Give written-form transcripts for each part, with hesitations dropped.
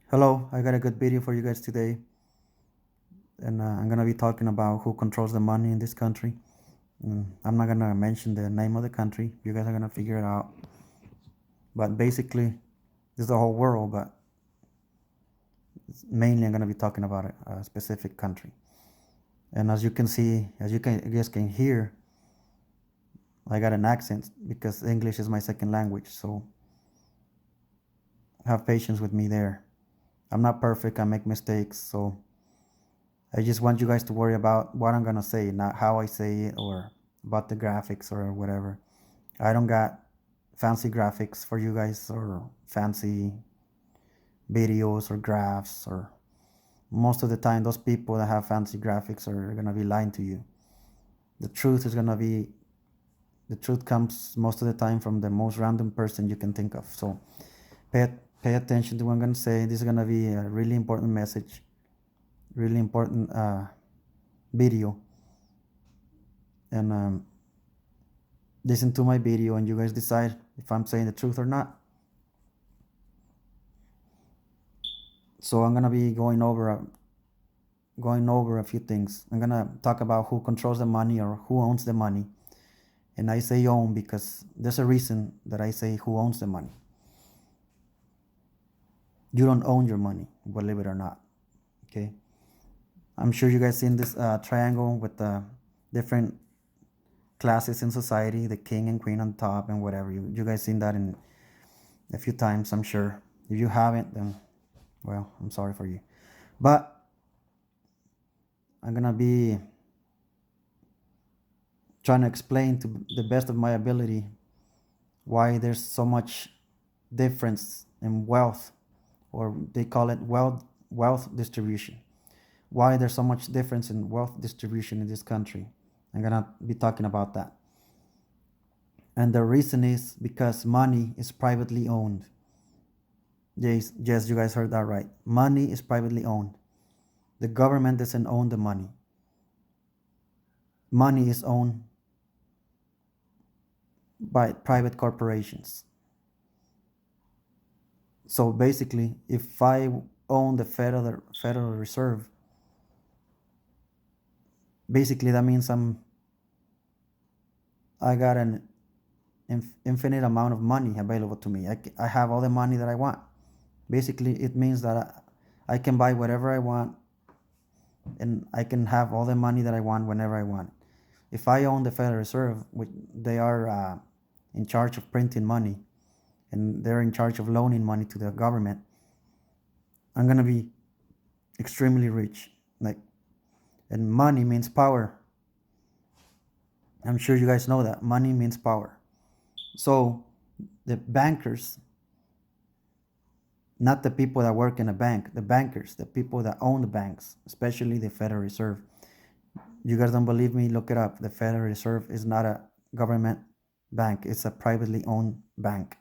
Hello, I got a good video for you guys today, and I'm gonna be talking about who controls the money in this country. I'm not gonna mention the name of the country. You guys are gonna figure it out. But basically, this is the whole world. But mainly, I'm gonna be talking about a specific country. And as you can see, you guys can hear, I got an accent because English is my second language. So have patience with me there. I'm not perfect. I make mistakes. So I just want you guys to worry about what I'm gonna say, not how I say it or about the graphics or whatever. I don't got fancy graphics for you guys or fancy videos or graphs, or most of the time those people that have fancy graphics are gonna be lying to you. The truth is gonna be the truth comes most of the time from the most random person you can think of. So pay attention to what I'm gonna say. This is gonna be a really important message, really important video, and listen to my video and you guys decide if I'm saying the truth or not. So I'm gonna be going over a few things. I'm gonna talk about who controls the money or who owns the money. And I say own because there's a reason that I say who owns the money. You don't own your money, believe it or not. Okay. I'm sure you guys seen this triangle with the different classes in society, the king and queen on top and whatever. You guys seen that in a few times, I'm sure. If you haven't, then well, I'm sorry for you. But I'm gonna be trying to explain to the best of my ability why there's so much difference in wealth, or they call it wealth distribution. Why there's so much difference in wealth distribution in this country. I'm gonna be talking about that. And the reason is because money is privately owned. Yes, you guys heard that right. Money is privately owned. The government doesn't own the money. Money is owned by private corporations. So basically, if I own the Federal Reserve, basically that means I got an infinite amount of money available to me. I have all the money that I want. Basically, it means that I can buy whatever I want, and I can have all the money that I want whenever I want. If I own the Federal Reserve, which they are in charge of printing money, and they're in charge of loaning money to the government, I'm gonna be extremely rich. Like, and money means power. I'm sure you guys know that money means power. So the bankers, not the people that work in a bank, the bankers, the people that own the banks, especially the Federal Reserve. You guys don't believe me? Look it up. The Federal Reserve is not a government bank, it's a privately owned bank.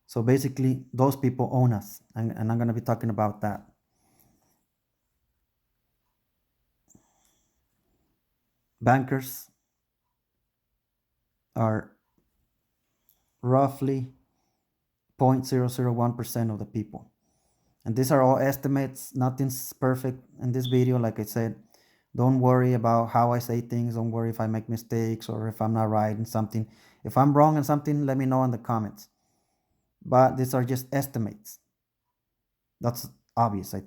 So basically, those people own us, and I'm going to be talking about that. Bankers are roughly 0.001% of the people. And these are all estimates. Nothing's perfect in this video. Like I said, don't worry about how I say things. Don't worry if I make mistakes or if I'm not right in something. If I'm wrong in something, let me know in the comments. But these are just estimates. That's obvious. I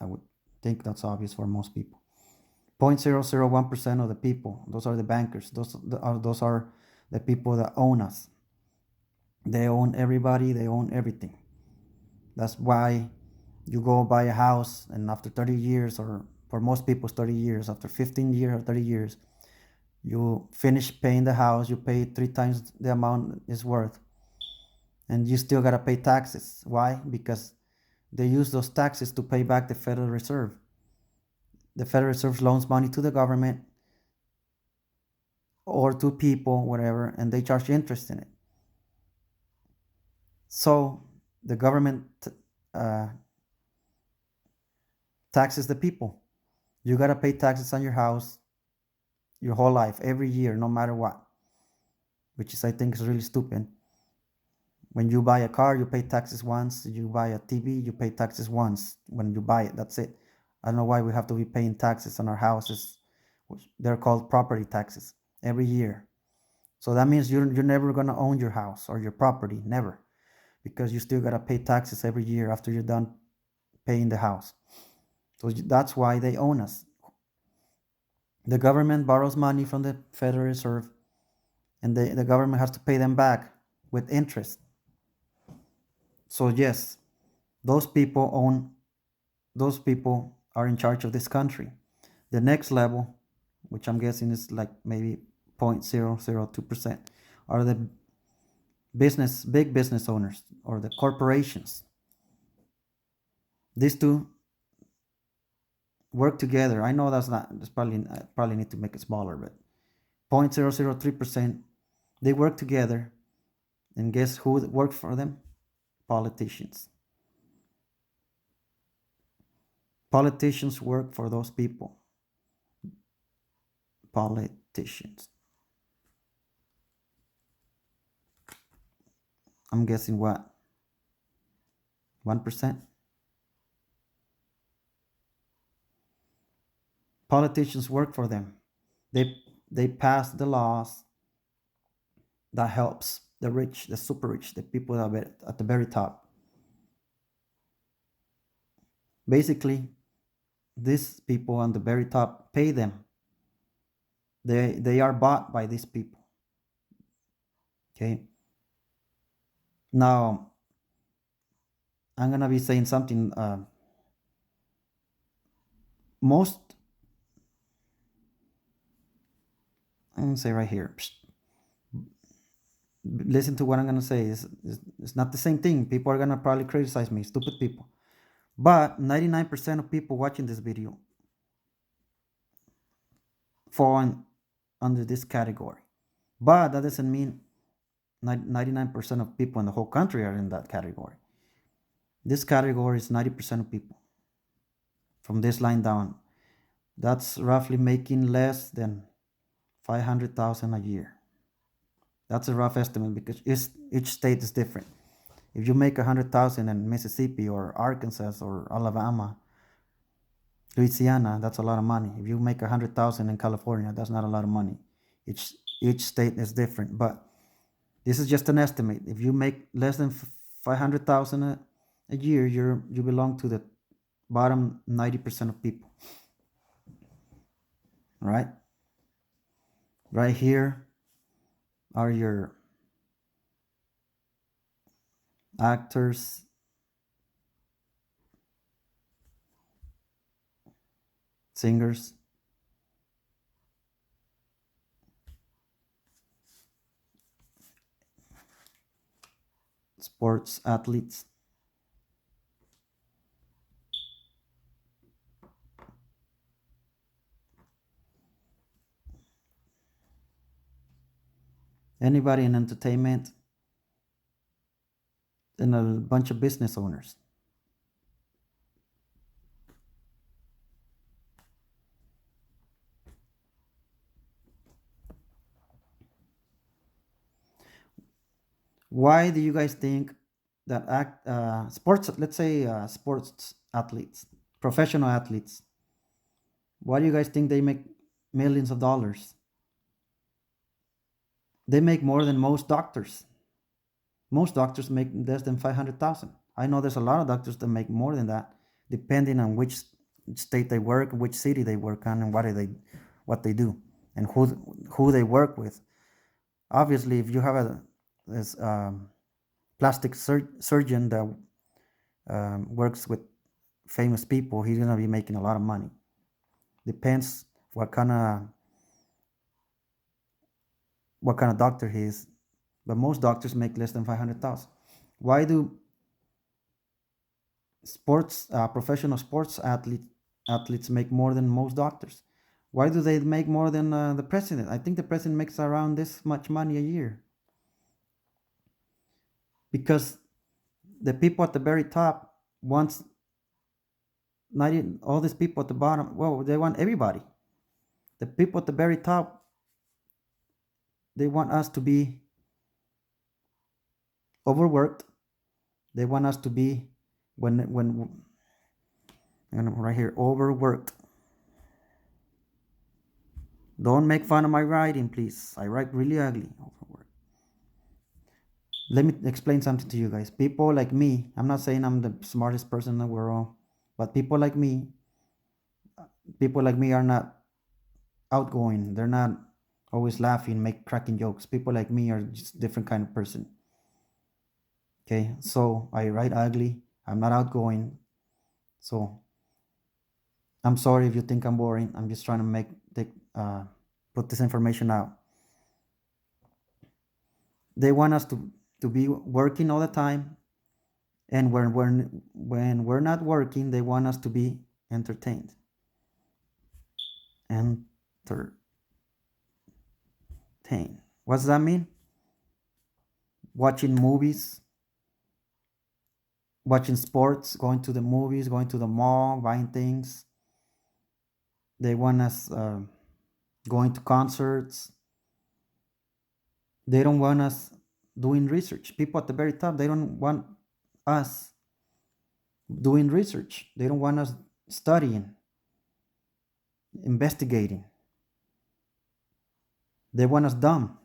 would think that's obvious for most people. 0.001% of the people. Those are the bankers. Those are the people that own us. They own everybody. They own everything. That's why you go buy a house, and after 30 years, or for most people 30 years, after 15 years or 30 years, you finish paying the house, you pay 3 times the amount it's worth, and you still got to pay taxes. Why? Because they use those taxes to pay back the Federal Reserve. The Federal Reserve loans money to the government or to people, whatever, and they charge interest in it. So the government uh, taxes the people. You got to pay taxes on your house your whole life, every year, no matter what, which is, I think, is really stupid. When you buy a car, you pay taxes once. You buy a TV, you pay taxes once when you buy it. That's it. I don't know why we have to be paying taxes on our houses, which they're called property taxes, every year. So that means you're never gonna own your house or your property, never, because you still gotta pay taxes every year after you're done paying the house. So that's why they own us. The government borrows money from the Federal Reserve, and the government has to pay them back with interest. So yes, those people own, those people are in charge of this country. The next level, which I'm guessing is like maybe 0.002%, are the big business owners or the corporations. These two work together. I know that's probably, I probably need to make it smaller, but 0.003%, they work together. And guess who works for them? Politicians. Politicians work for those people. Politicians. I'm guessing what? 1%? Politicians work for them. They pass the laws that helps the rich, the super rich, the people that are at the very top. Basically, these people on the very top pay them. They are bought by these people. Okay. Now, I'm gonna be saying something. Most, I'm gonna say right here. Listen to what I'm gonna say. It's not the same thing. People are gonna probably criticize me, stupid people. But 99% of people watching this video fall under this category. But that doesn't mean 99% of people in the whole country are in that category. This category is 90% of people. From this line down, that's roughly making less than 500,000 a year. That's a rough estimate because each state is different. If you make 100,000 in Mississippi or Arkansas or Alabama, Louisiana, that's a lot of money. If you make 100,000 in California, that's not a lot of money. Each state is different, but this is just an estimate. If you make less than 500,000 a year, you belong to the bottom 90% of people. Right? Right here are your actors, singers, sports athletes, anybody in entertainment, and a bunch of business owners. Why do you guys think that sports, let's say sports athletes, professional athletes, why do you guys think they make millions of dollars? They make more than most doctors. Most doctors make less than 500,000. I know there's a lot of doctors that make more than that, depending on which state they work, which city they work on, and what they do, and who they work with. Obviously, if you have this plastic surgeon that works with famous people, he's gonna be making a lot of money. Depends what kind of doctor he is, but most doctors make less than 500,000. Why do professional sports athletes make more than most doctors? Why do they make more than the president? I think the president makes around this much money a year. Because the people at the very top wants all these people at the bottom. Well, they want everybody. The people at the very top, they want us to be overworked. They want us to be when right here, overworked. Don't make fun of my writing, please. I write really ugly. Overworked. Let me explain something to you guys. People like me, I'm not saying I'm the smartest person in the world, but people like me are not outgoing. They're not always laughing, make cracking jokes. People like me are just different kind of person. Okay, so I write ugly. I'm not outgoing. So I'm sorry if you think I'm boring. I'm just trying to put this information out. They want us to be working all the time, and when we're not working, they want us to be entertained. Entertain. What does that mean? Watching movies, watching sports, going to the movies, going to the mall, buying things. They want us going to concerts. They don't want us doing research. People at the very top, they don't want us doing research. They don't want us studying, investigating. They want us dumb.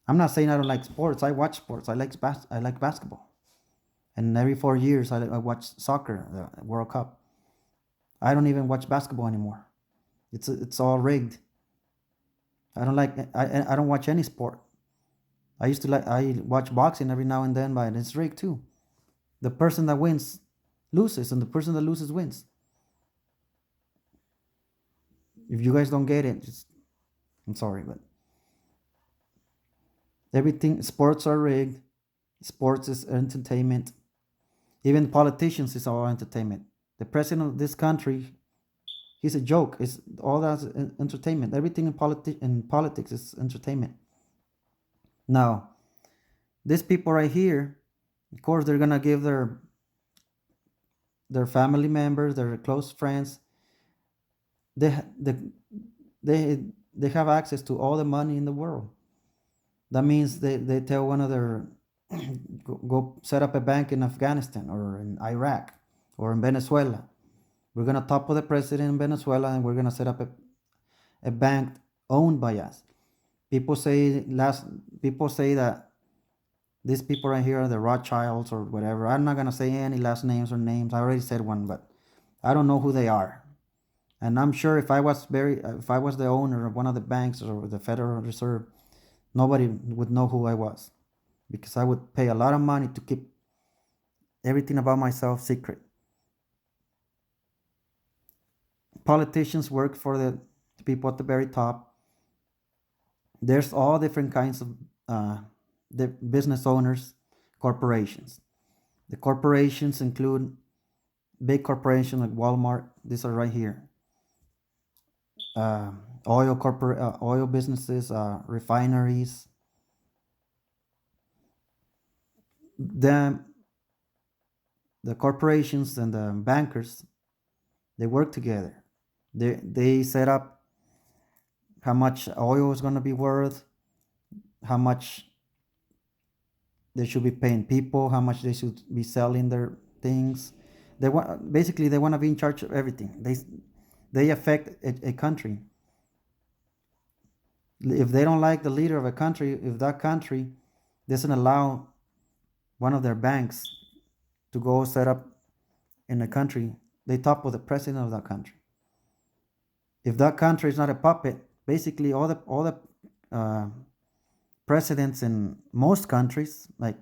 I'm not saying I don't like sports. I watch sports. I like basketball. And every 4 years, I watch soccer, the World Cup. I don't even watch basketball anymore. It's all rigged. I don't watch any sport. I watch boxing every now and then, but it's rigged too. The person that wins loses, and the person that loses wins. If you guys don't get it, I'm sorry, but everything, sports are rigged. Sports is entertainment. Even politicians is all entertainment. The president of this country, he's a joke. It's all that's entertainment. Everything in politics is entertainment. Now, these people right here, of course, they're gonna give their family members, their close friends. They they have access to all the money in the world. That means they tell one of their go set up a bank in Afghanistan or in Iraq or in Venezuela. We're gonna topple the president in Venezuela, and we're gonna set up a bank owned by us. People say that these people right here are the Rothschilds or whatever. I'm not gonna say any last names or names. I already said one, but I don't know who they are. And I'm sure if I was the owner of one of the banks or the Federal Reserve, nobody would know who I was, because I would pay a lot of money to keep everything about myself secret. Politicians work for the people at the very top. There's all different kinds of the business owners, corporations. The corporations include big corporations like Walmart. These are right here. Oil businesses, refineries. The corporations and the bankers, they work together. They set up how much oil is going to be worth, how much they should be paying people, how much they should be selling their things. They want to be in charge of everything. They affect a country. If they don't like the leader of a country, if that country doesn't allow one of their banks to go set up in a country, they topple the president of that country. If that country is not a puppet, basically all the presidents in most countries like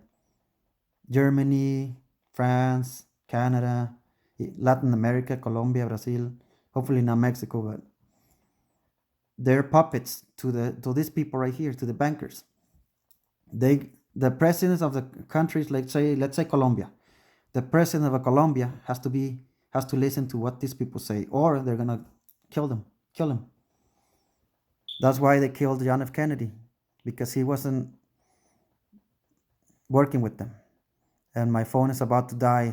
Germany, France, Canada, Latin America, Colombia, Brazil, hopefully not Mexico, but they're puppets to these people right here, to the bankers. The presidents of the countries, let's say Colombia, the president of Colombia has to listen to what these people say, or they're gonna kill him. That's why they killed John F. Kennedy, because he wasn't working with them. And my phone is about to die.